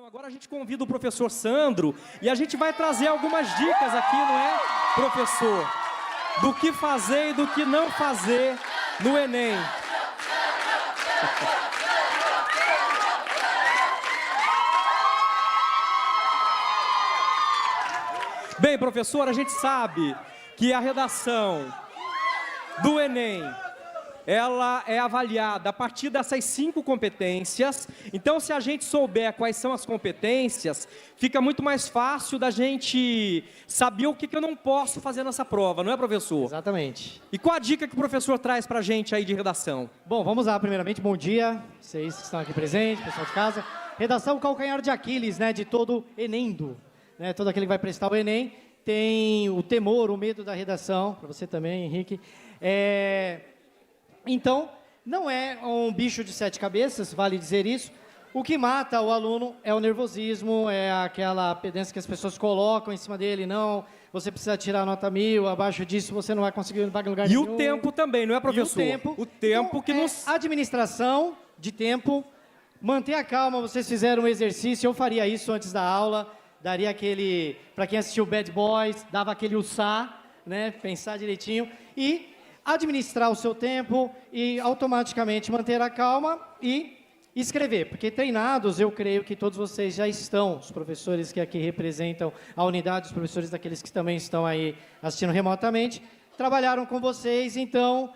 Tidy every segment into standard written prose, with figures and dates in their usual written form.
Agora a gente convida o professor Sandro e a gente vai trazer algumas dicas aqui, não é, professor? Do que fazer e do que não fazer no Enem. Bem, professor, a gente sabe que a redação do Enem, ela é avaliada a partir dessas 5 competências. Então, se a gente souber quais são as competências, fica muito mais fácil da gente saber o que eu não posso fazer nessa prova, não é, professor? Exatamente. E qual a dica que o professor traz para a gente aí de redação? Bom, vamos lá, primeiramente, bom dia, vocês que estão aqui presentes, pessoal de casa. Redação calcanhar de Aquiles, né, de todo Enendo, né, todo aquele que vai prestar o Enem, tem o temor, o medo da redação, para você também, Henrique. Então, não é um bicho de 7 cabeças, vale dizer isso. O que mata o aluno é o nervosismo, é aquela pedência que as pessoas colocam em cima dele. Não, você precisa tirar a nota 1000, abaixo disso você não vai conseguir ir em lugar nenhum. E o tempo também, não é, professor? E o tempo. O tempo então, que nos... Administração de tempo, manter a calma, vocês fizeram um exercício, eu faria isso antes da aula, daria aquele, para quem assistiu Bad Boys, dava aquele uçar, né, pensar direitinho e administrar o seu tempo e automaticamente manter a calma e escrever, porque treinados, eu creio que todos vocês já estão, os professores que aqui representam a unidade, os professores daqueles que também estão aí assistindo remotamente, trabalharam com vocês, então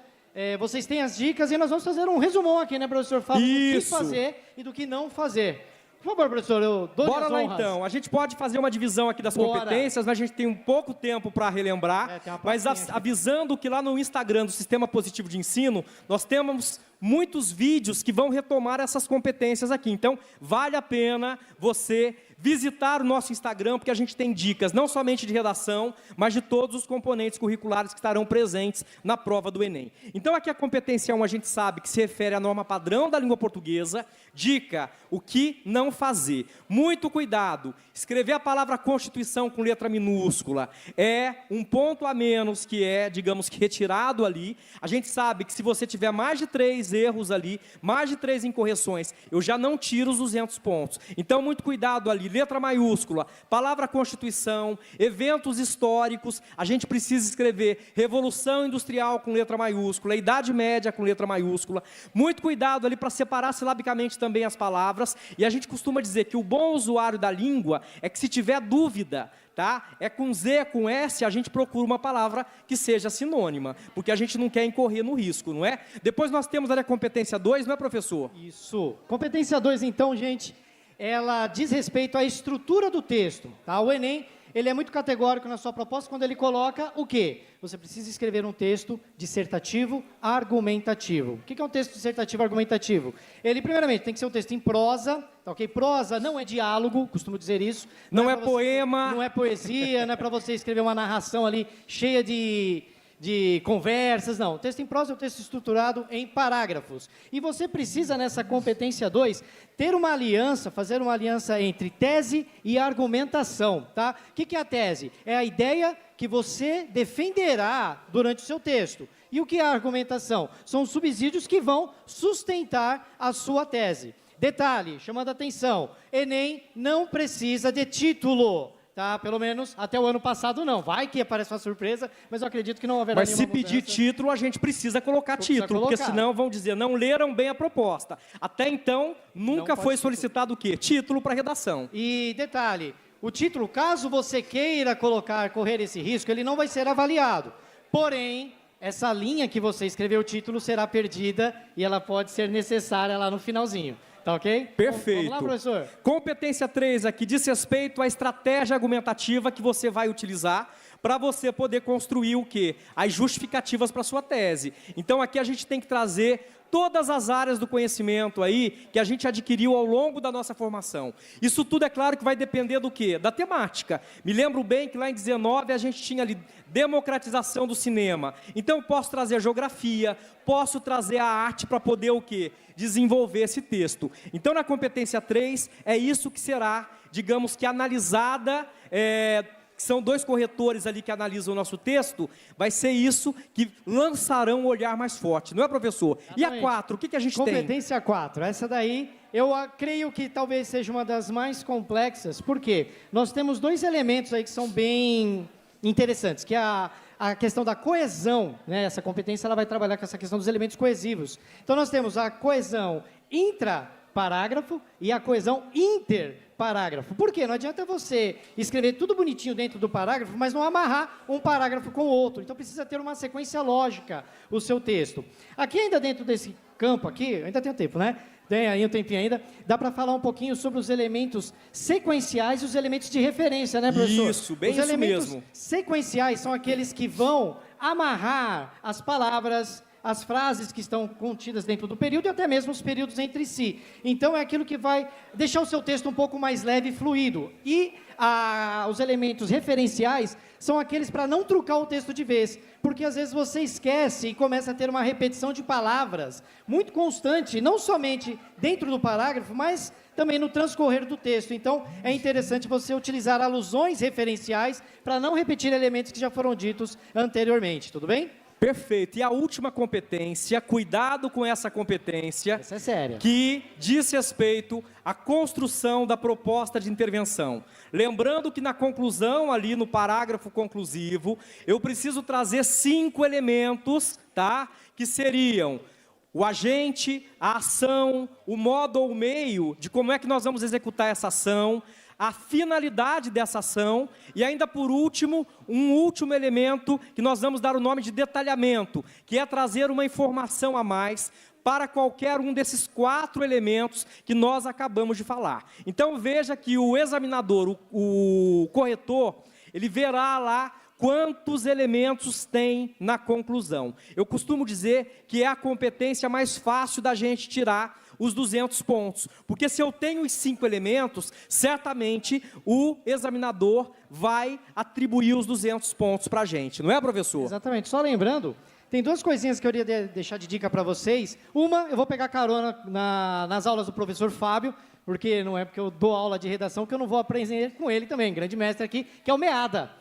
vocês têm as dicas e nós vamos fazer um resumão aqui, né, professor? Falando do que fazer e do que não fazer. Por favor, professor, eu dou Bora as lá honras. então, a gente pode fazer uma divisão aqui das Bora. competências, mas a gente tem um pouco tempo para relembrar, mas avisando que lá no Instagram do Sistema Positivo de Ensino, nós temos muitos vídeos que vão retomar essas competências aqui. Então, vale a pena você visitar o nosso Instagram, porque a gente tem dicas não somente de redação, mas de todos os componentes curriculares que estarão presentes na prova do Enem. Então, aqui a competência 1 a gente sabe que se refere à norma padrão da língua portuguesa. Dica, o que não fazer. Muito cuidado, escrever a palavra Constituição com letra minúscula é um ponto a menos que é, digamos que retirado ali. A gente sabe que se você tiver mais de 3 erros ali, mais de 3 incorreções, eu já não tiro os 200 pontos. Então, muito cuidado ali, letra maiúscula, palavra Constituição, eventos históricos, a gente precisa escrever Revolução Industrial com letra maiúscula, Idade Média com letra maiúscula. Muito cuidado ali para separar silabicamente também as palavras, e a gente costuma dizer que o bom usuário da língua é que se tiver dúvida, tá? É com Z, com S, a gente procura uma palavra que seja sinônima, porque a gente não quer incorrer no risco, não é? Depois nós temos ali a competência 2, não é, professor? Isso. Competência 2, então, gente, ela diz respeito à estrutura do texto, tá? O Enem, ele é muito categórico na sua proposta quando ele coloca o quê? Você precisa escrever um texto dissertativo argumentativo. O que é um texto dissertativo argumentativo? Ele, primeiramente, tem que ser um texto em prosa, tá ok? Prosa não é diálogo, costumo dizer isso. Não é poema. Não é poesia, não é para você escrever uma narração ali cheia de conversas, não. O texto em prosa é um texto estruturado em parágrafos. E você precisa, nessa competência 2, ter uma aliança, fazer uma aliança entre tese e argumentação, tá? O que é a tese? É a ideia que você defenderá durante o seu texto. E o que é a argumentação? São os subsídios que vão sustentar a sua tese. Detalhe, chamando a atenção, Enem não precisa de título. Tá, pelo menos até o ano passado não. Vai que aparece uma surpresa, mas eu acredito que não haverá nenhuma mudança. Mas se pedir título, a gente precisa colocar título, porque senão vão dizer, não leram bem a proposta. Até então, nunca foi solicitado o quê? Título para redação. E detalhe, o título, caso você queira correr esse risco, ele não vai ser avaliado. Porém, essa linha que você escreveu o título será perdida e ela pode ser necessária lá no finalzinho. Tá ok? Perfeito. Vamos lá, professor. Competência 3 aqui diz respeito à estratégia argumentativa que você vai utilizar para você poder construir o quê? As justificativas para a sua tese. Então, aqui a gente tem que trazer todas as áreas do conhecimento aí que a gente adquiriu ao longo da nossa formação. Isso tudo, é claro, que vai depender do quê? Da temática. Me lembro bem que lá em 19 a gente tinha ali democratização do cinema. Então, eu posso trazer geografia, posso trazer a arte para poder o quê? Desenvolver esse texto. Então, na competência 3, é isso que será, digamos que analisada, que são 2 corretores ali que analisam o nosso texto, vai ser isso que lançarão o olhar mais forte, não é, professor? Exatamente. E a 4, o que a gente tem? Competência 4, essa daí eu creio que talvez seja uma das mais complexas, porque nós temos dois elementos aí que são bem interessantes, que é a questão da coesão, né? Essa competência ela vai trabalhar com essa questão dos elementos coesivos. Então nós temos a coesão intraparágrafo e a coesão interparágrafo. Por quê? Não adianta você escrever tudo bonitinho dentro do parágrafo, mas não amarrar um parágrafo com o outro. Então precisa ter uma sequência lógica o seu texto. Aqui ainda dentro desse campo aqui, ainda tem tempo, né? Tem aí um tempinho ainda, dá para falar um pouquinho sobre os elementos sequenciais e os elementos de referência, né, professor? Isso, bem isso mesmo. Os elementos sequenciais são aqueles que vão amarrar as palavras, as frases que estão contidas dentro do período e até mesmo os períodos entre si. Então, é aquilo que vai deixar o seu texto um pouco mais leve e fluido. E os elementos referenciais são aqueles para não trucar o texto de vez, porque às vezes você esquece e começa a ter uma repetição de palavras muito constante, não somente dentro do parágrafo, mas também no transcorrer do texto. Então, é interessante você utilizar alusões referenciais para não repetir elementos que já foram ditos anteriormente, tudo bem? Perfeito. E a última competência, cuidado com essa competência. Essa é séria. Que diz respeito à construção da proposta de intervenção. Lembrando que na conclusão, ali no parágrafo conclusivo, eu preciso trazer 5 elementos, tá? Que seriam o agente, a ação, o modo ou o meio de como é que nós vamos executar essa ação, a finalidade dessa ação e ainda por último, um último elemento que nós vamos dar o nome de detalhamento, que é trazer uma informação a mais para qualquer um desses 4 elementos que nós acabamos de falar. Então veja que o examinador, o corretor, ele verá lá quantos elementos tem na conclusão. Eu costumo dizer que é a competência mais fácil da gente tirar os 200 pontos, porque se eu tenho os 5 elementos, certamente o examinador vai atribuir os 200 pontos para a gente, não é, professor? Exatamente, só lembrando, tem 2 coisinhas que eu queria deixar de dica para vocês. Uma, eu vou pegar carona nas aulas do professor Fábio, porque não é porque eu dou aula de redação que eu não vou aprender com ele também, grande mestre aqui, que é o Meada.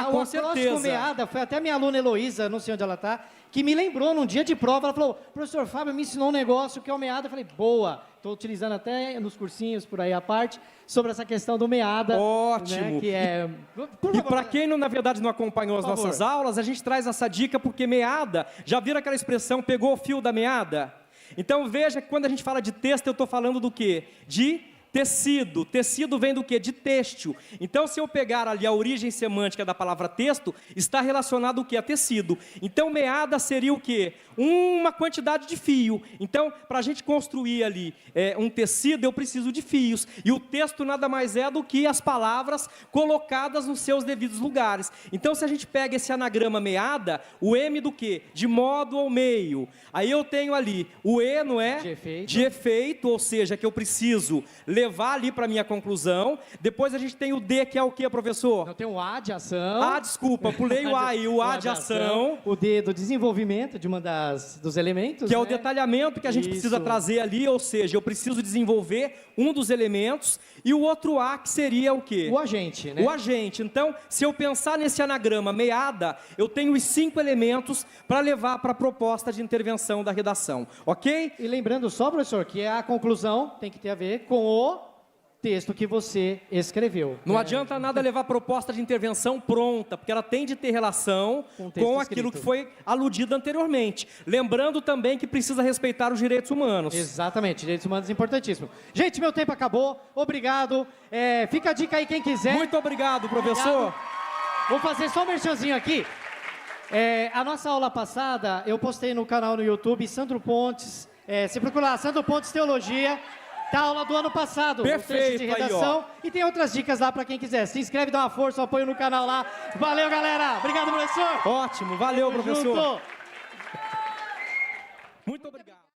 Com certeza. O Meada foi até minha aluna Heloísa, não sei onde ela está, que me lembrou num dia de prova, ela falou, professor Fábio me ensinou um negócio que é o Meada. Eu falei, boa, estou utilizando até nos cursinhos por aí à parte, sobre essa questão do Meada. Ótimo. Né, que é... E para quem, na verdade, não acompanhou as nossas aulas, a gente traz essa dica porque meada, já viram aquela expressão, pegou o fio da meada? Então veja que quando a gente fala de texto, eu estou falando do quê? De tecido. Tecido vem do quê? De têxtil. Então, se eu pegar ali a origem semântica da palavra texto, está relacionado o quê? A tecido. Então, meada seria o quê? Uma quantidade de fio. Então, para a gente construir ali um tecido, eu preciso de fios. E o texto nada mais é do que as palavras colocadas nos seus devidos lugares. Então, se a gente pega esse anagrama meada, o M do quê? De modo ou meio. Aí eu tenho ali o E, não é? De efeito, ou seja, que eu preciso levar ali para a minha conclusão. Depois a gente tem o D, que é o que, professor? Não, tem o A de ação. Ah, desculpa, pulei o A e o A de ação. O D do desenvolvimento de dos elementos. Que é o detalhamento que a gente precisa trazer ali, ou seja, eu preciso desenvolver um dos elementos. E o outro A, que seria o quê? O agente, né? O agente. Então, se eu pensar nesse anagrama meada, eu tenho os 5 elementos para levar para a proposta de intervenção da redação, ok? E lembrando só, professor, que a conclusão tem que ter a ver com o texto que você escreveu. Não adianta nada levar proposta de intervenção pronta, porque ela tem de ter relação com aquilo que foi aludido anteriormente. Lembrando também que precisa respeitar os direitos humanos. Exatamente, direitos humanos é importantíssimo. Gente, meu tempo acabou, obrigado. Fica a dica aí quem quiser. Muito obrigado, professor. Obrigado. Vou fazer só um merchanzinho aqui. A nossa aula passada, eu postei no canal no YouTube, Sandro Pontes, se procurar Sandro Pontes Teologia, tá a aula do ano passado, perfeito, de redação, aí, e tem outras dicas lá para quem quiser. Se inscreve, dá uma força, um apoio no canal lá. Valeu, galera. Obrigado, professor. Ótimo, valeu, professor. Junto. Muito obrigado.